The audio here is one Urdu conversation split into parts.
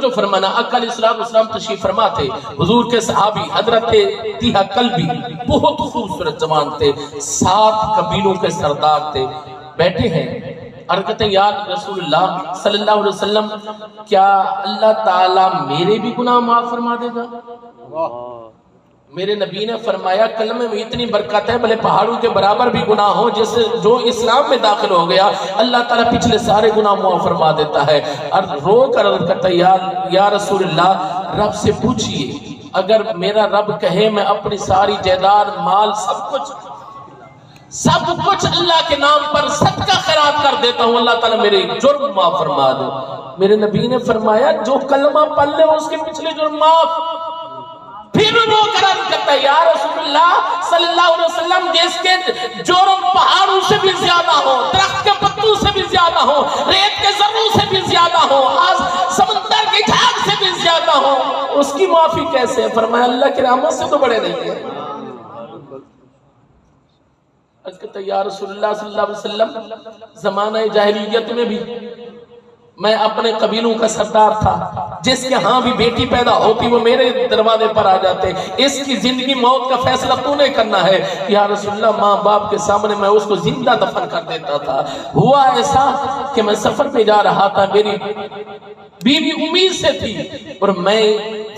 توجہ فرمانا، آقا علیہ السلام تشریف فرما تھے، حضور کے صحابی حضرت طیہہ کلبی بہت خوبصورت جوان تھے، 7 قبیلوں کے سردار تھے، بیٹھے ہیں اور کہتے ہیں یا رسول اللہ صلی اللہ علیہ وسلم کیا اللہ تعالیٰ میرے بھی گناہ معاف فرما دے گا؟ میرے نبی نے فرمایا کلمے میں اتنی برکت ہے بھلے پہاڑوں کے برابر بھی گناہ ہو، جیسے جو اسلام میں داخل ہو گیا اللہ تعالیٰ پچھلے سارے گناہ معاف فرما دیتا ہے۔ اور رو کر عرض کرتا ہے یا رسول اللہ رب سے پوچھئے اگر میرا رب کہے میں اپنی ساری جائیداد مال سب کچھ اللہ کے نام پر صدقہ خیرات کر دیتا ہوں، اللہ تعالیٰ میرے جرم معاف فرما دو۔ میرے نبی نے فرمایا جو کلمہ پڑھ لے اس کے پچھلے جرم معاف۔ پھر وہ کرم کرتا ہے یا رسول اللہ صلی اللہ علیہ وسلم جس کے جرم پہاڑوں سے بھی زیادہ ہو، درخت کے پتوں سے بھی زیادہ ہو، ریت کے ذروں سے بھی زیادہ ہو، سمندر کی جھاگ سے بھی زیادہ ہو، اس کی معافی کیسے ہے؟ فرمایا اللہ کی رحمت سے تو بڑے نہیں ہے۔ عرض کرتا ہے یا رسول اللہ صلی اللہ علیہ وسلم زمانہ جاہلیت میں بھی میں اپنے قبیلوں کا سردار تھا، جس کے ہاں بھی بیٹی پیدا ہوتی وہ میرے دروازے پر آ جاتے، اس کی زندگی موت کا فیصلہ تو نے کرنا ہے یا رسول اللہ ماں باپ کے سامنے میں اس کو زندہ دفن کر دیتا تھا۔ ہوا ایسا کہ میں سفر پہ جا رہا تھا، میری بیوی امید سے تھی اور میں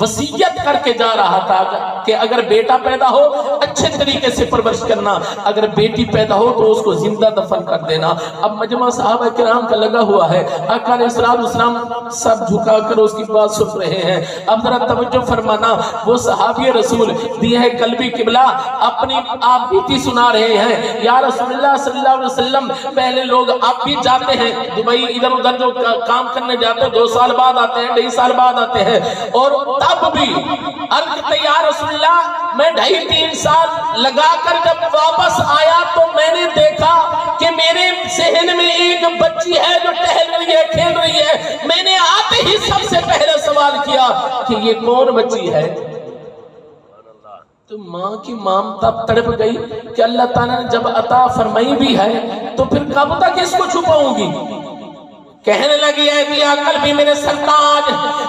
وصیت کر کے جا رہا تھا کہ اگر بیٹا پیدا ہو اچھے طریقے سے پرورش کرنا، اگر بیٹی پیدا ہو تو اس کو زندہ دفن کر دینا۔ اب مجمع صحابہ کرام کا لگا ہوا ہے، آقا علیہ السلام سب جھکا کر اس کی بات سن رہے ہیں۔ اب ذرا توجہ فرمانا، وہ صحابی رسول طیہہ کلبی قبلہ اپنی آپ بیتی سنا رہے ہیں یا رسول اللہ صلی اللہ علیہ وسلم پہلے لوگ آپ بھی جاتے ہیں دبئی ادھر ادھر جو کام کرنے جاتے ہیں 2 سال بعد آتے ہیں 2.5 سال بعد آتے ہیں، اور تب بھی عرض کرتے یا رسول اللہ میں 2.5-3 سال لگا کر جب واپس آیا تو میں نے دیکھا کہ میرے صحن میں ایک بچی ہے جو ٹہل رہی ہے کھیل رہی ہے۔ میں نے آتے ہی سب سے پہلے سوال کیا کہ یہ کون بچی ہے؟ تو ماں کی مامتا تڑپ گئی کہ اللہ تعالیٰ نے جب عطا فرمائی بھی ہے تو پھر کب تک اس کو چھپاؤں گی؟ کہنے لگی اے طیہہ کلبی میرے سرتاج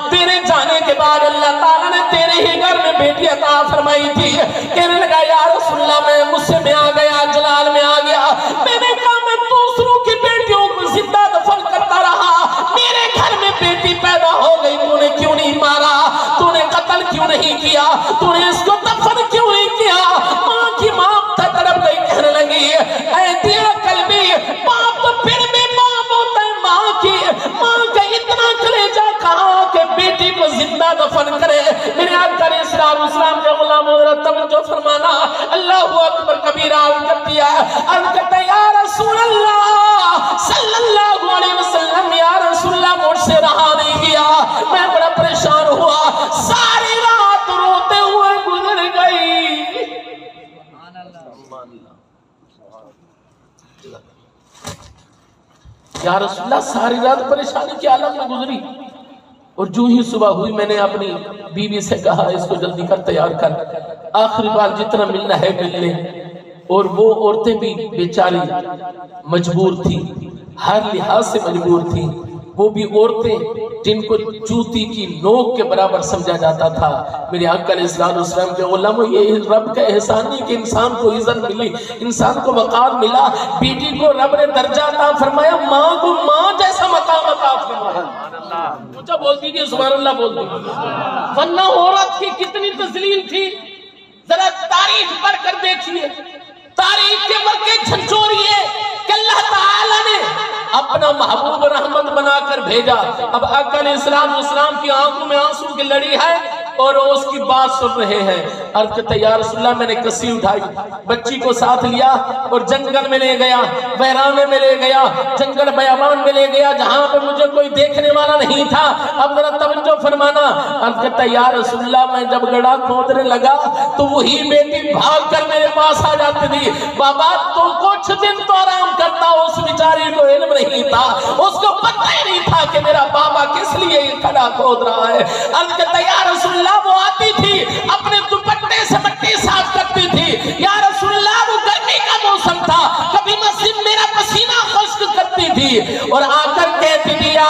تیرے جانے کے بعد اللہ تعالیٰ نے تیرے ہی گھر میں بیٹی عطا فرمائی تھی۔ کہنے لگا یا رسول اللہ میں غصے میں آ گیا، جلال میں آ گیا، میں نے کہا میں دوسروں کی بیٹیوں کو زندہ دفن کرتا رہا، میرے گھر میں بیٹی پیدا ہو گئی تو نے کیوں نہیں مارا؟ تو نے قتل کیوں نہیں کیا؟ تو نے اس کو دفن کیوں نہیں کیا؟ ماں کی ماں تڑپ گئی، کہنے لگی اے طیہہ کلبی باپ تو پھر بھی باپ ہوتا ہے، ماں کا اتنا کلیجہ کہا کہ بیٹی کو زندہ دفن کرے۔ میرے آقا علیہ السلام کے غلام حضرت توجہ فرمانا، اللہ اکبر کبیرہ کر دیا، عرض کرتا یا رسول اللہ صلی اللہ علیہ وسلم یا رسول اللہ مجھ سے رہا نہیں گیا، میں بڑا پریشان ہوا، ساری رات روتے ہوئے گزر گئی۔ یا رسول اللہ ساری رات پریشانی کے عالم میں گزری، اور جو ہی صبح ہوئی میں نے اپنی بیوی سے کہا اس کو جلدی کر تیار کر، آخری بار جتنا ملنا ہے مل لے۔ اور وہ عورتیں بھی بیچاری مجبور تھی، ہر لحاظ سے مجبور تھی، وہ بھی عورتیں جن کو جوتی کی نوک کے برابر سمجھا جاتا تھا۔ میرے آقا علیہ السلام کے غلاموں یہ رب کا احسان نہیں کہ انسان کو عزت ملی، انسان کو وقار ملا، بیٹی کو رب نے درجہ عطا فرمایا، ماں کو ماں جیسا مقام عطا فرمایا۔ اونچا بول دیجیے سبحان اللہ بول دیجیے۔ ورنہ عورت کی کتنی تذلیل تھی، ذرا تاریخ پڑھ کر دیکھیے، تاریخ کے ورقے جھنجھوڑیے کہ اللہ تعالیٰ نے اپنا محبوب رحمت بنا کر بھیجا۔ اب آقا علیہ السلام کی آنکھوں میں آنسو کی لڑی ہے اور اس کی بات سن رہے ہیں۔ عرض کرتے یا رسول اللہ میں نے کسی اٹھائی، بچی کو ساتھ لیا اور جنگل میں لے گیا، ویرانے میں لے گیا، جنگل بیابان میں لے گیا جہاں پہ مجھے کوئی دیکھنے والا نہیں تھا۔ اب ذرا توجہ فرمانا، عرض کرتے یا رسول اللہ میں جب گڑھا کھودنے لگا تو وہی بیٹی بھاگ کر میرے پاس آ جاتی تھی، بابا تو کچھ دن تو آرام کرتا، اس بیچاری کو علم نہیں تھا، اس کو پتہ ہی نہیں تھا کہ میرا بابا کس لیے یہ گڑھا کھود رہا ہے۔ عرض کرتے یا رسول اللہ وہ آتی تھی اپنے دوپٹے سے مٹی صاف کرتی تھی، یا رسول اللہ وہ گرمی کا موسم تھا، کبھی مسجد میرا پسینہ خشک کرتی تھی اور آ کر کہتی تھی یا